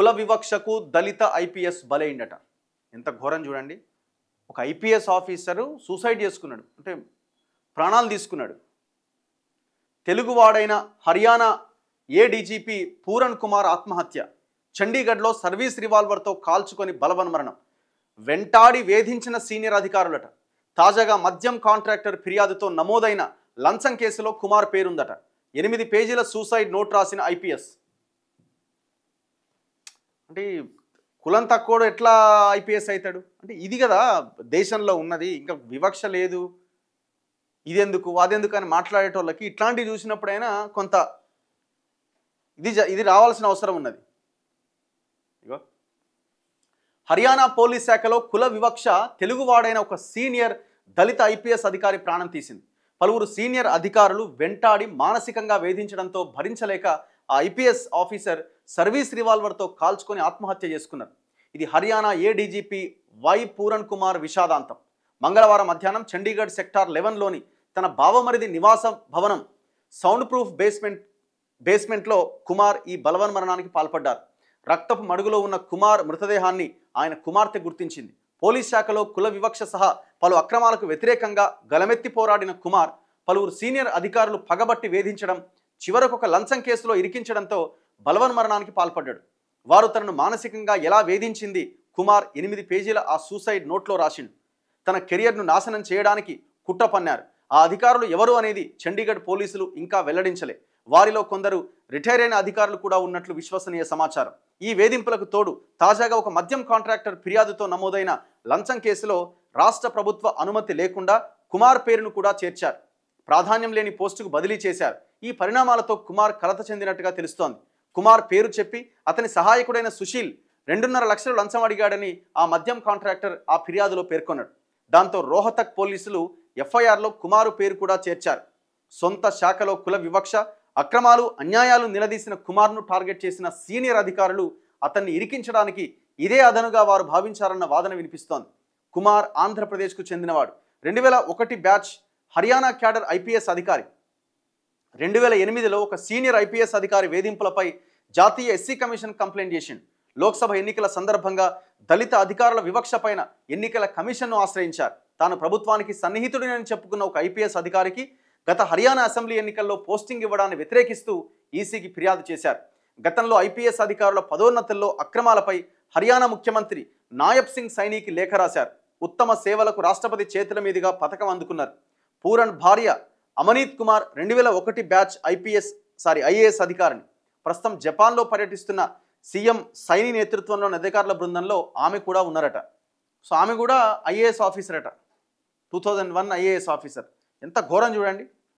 కుల వివక్షకు దళిత ఐపీఎస్ బలైండట. ఎంత ఘోరం చూడండి. ఒక ఐపీఎస్ ఆఫీసరు సూసైడ్ చేసుకున్నాడు, అంటే ప్రాణాలు తీసుకున్నాడు. తెలుగువాడైన హర్యానా ఏడీజీపీ పూరన్ కుమార్ ఆత్మహత్య. చండీగఢ్లో సర్వీస్ రివాల్వర్తో కాల్చుకొని బలవన్మరణం. వెంటాడి వేధించిన సీనియర్ అధికారులట. తాజాగా మద్యం కాంట్రాక్టర్ ఫిర్యాదుతో నమోదైన లంచం కేసులో కుమార్ పేరుందట. 8 పేజీల సూసైడ్ నోట్ రాసిన ఐపీఎస్. అంటే కులం తక్కువ ఎట్లా ఐపీఎస్ అవుతాడు? అంటే ఇది కదా దేశంలో ఉన్నది. ఇంకా వివక్ష లేదు, ఇదెందుకు అదెందుకు అని మాట్లాడేటోళ్ళకి ఇట్లాంటివి చూసినప్పుడైనా కొంత ఇది రావాల్సిన అవసరం ఉన్నది. ఇగో హర్యానా పోలీస్ శాఖలో కుల వివక్ష తెలుగువాడైన ఒక సీనియర్ దళిత ఐపీఎస్ అధికారి ప్రాణం తీసింది. పలువురు సీనియర్ అధికారులు వెంటాడి మానసికంగా వేధించడంతో భరించలేక ఆ ఐపీఎస్ ఆఫీసర్ సర్వీస్ రివాల్వర్తో కాల్చుకొని ఆత్మహత్య చేసుకున్నారు. ఇది హర్యానా ఏడీజీపీ వై పూరన్ కుమార్ విషాదాంతం. మంగళవారం మధ్యాహ్నం చండీగఢ్ సెక్టార్ 11లోని తన బావమరిది నివాస భవనం సౌండ్ ప్రూఫ్ బేస్మెంట్లో కుమార్ ఈ బలవన్మరణానికి పాల్పడ్డారు. రక్తపు మడుగులో ఉన్న కుమార్ మృతదేహాన్ని ఆయన కుమార్తె గుర్తించింది. పోలీస్ శాఖలో కుల వివక్ష సహా పలు అక్రమాలకు వ్యతిరేకంగా గలమెత్తి పోరాడిన కుమార్ పలువురు సీనియర్ అధికారులు పగబట్టి వేధించడం, చివరకు ఒక లంచం కేసులో ఇరికించడంతో బలవన్మరణానికి పాల్పడ్డాడు. వారు తనను మానసికంగా ఎలా వేధించింది కుమార్ 8 పేజీల ఆ సూసైడ్ నోట్లో రాసిండు. తన కెరియర్ను నాశనం చేయడానికి కుట్ర పన్నారు. ఆ అధికారులు ఎవరు అనేది చండీగఢ్ పోలీసులు ఇంకా వెల్లడించలే. వారిలో కొందరు రిటైర్ అయిన అధికారులు కూడా ఉన్నట్లు విశ్వసనీయ సమాచారం. ఈ వేధింపులకు తోడు తాజాగా ఒక మద్యం కాంట్రాక్టర్ ఫిర్యాదుతో నమోదైన లంచం కేసులో రాష్ట్ర ప్రభుత్వ అనుమతి లేకుండా కుమార్ పేరును కూడా చేర్చారు. ప్రాధాన్యం లేని పోస్టుకు బదిలీ చేశారు. ఈ పరిణామాలతో కుమార్ కలత చెందినట్టుగా తెలుస్తోంది. కుమార్ పేరు చెప్పి అతని సహాయకుడైన సుశీల్ 2.5 లక్షలు లంచం అడిగాడని ఆ మద్యం కాంట్రాక్టర్ ఆ ఫిర్యాదులో పేర్కొన్నాడు. దాంతో రోహతక్ పోలీసులు ఎఫ్ఐఆర్లో కుమారు పేరు కూడా చేర్చారు. సొంత శాఖలో కుల వివక్ష, అక్రమాలు, అన్యాయాలు నిలదీసిన కుమార్ను టార్గెట్ చేసిన సీనియర్ అధికారులు అతన్ని ఇరికించడానికి ఇదే అదనుగా వారు భావించారన్న వాదన వినిపిస్తోంది. కుమార్ ఆంధ్రప్రదేశ్కు చెందినవాడు. 2001 బ్యాచ్ హర్యానా క్యాడర్ ఐపీఎస్ అధికారి. 2008లో ఒక సీనియర్ ఐపీఎస్ అధికారి వేధింపులపై జాతీయ ఎస్సీ కమిషన్ కంప్లైంట్ చేసిండు. లోక్సభ ఎన్నికల సందర్భంగా దళిత అధికారుల వివక్ష పైన ఎన్నికల కమిషన్ను ఆశ్రయించారు. తాను ప్రభుత్వానికి సన్నిహితుడినని చెప్పుకున్న ఒక ఐపీఎస్ అధికారికి గత హర్యానా అసెంబ్లీ ఎన్నికల్లో పోస్టింగ్ ఇవ్వడాన్ని వ్యతిరేకిస్తూ ఈసీకి ఫిర్యాదు చేశారు. గతంలో ఐపీఎస్ అధికారుల పదోన్నతుల్లో అక్రమాలపై హర్యానా ముఖ్యమంత్రి నాయబ్ సింగ్ సైనీకి లేఖ రాశారు. ఉత్తమ సేవలకు రాష్ట్రపతి చేతుల మీదుగా పథకం అందుకున్నారు. పూరన్ భార్య అమనీత్ కుమార్ 2001 బ్యాచ్ ఐఏఎస్ అధికారిని. ప్రస్తుతం జపాన్లో పర్యటిస్తున్న సీఎం సైని నేతృత్వంలోని అధికారుల బృందంలో ఆమె కూడా ఉన్నారట. సో ఆమె కూడా ఐఏఎస్ ఆఫీసర్ అట. 2001 ఐఏఎస్ ఆఫీసర్. ఎంత ఘోరం చూడండి.